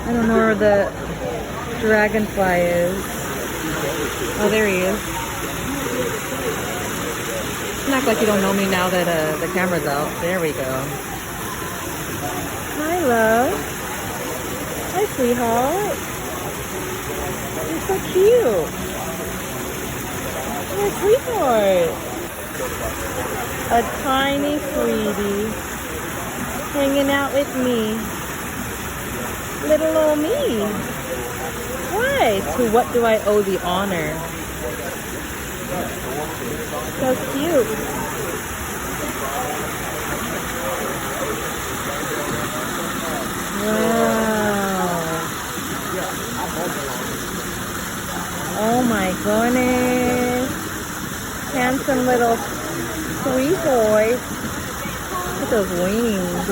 I don't know where the dragonfly is. Oh, there he is. Don't act like you don't know me now that the camera's out. There we go. Hi, love. Hi, sweetheart. You're so cute. You're a sweetheart. A tiny sweetie hanging out with me. Little old me. Why? To what do I owe the honor? So cute. Wow. Oh my goodness. Handsome little sweet boy. Look at those wings.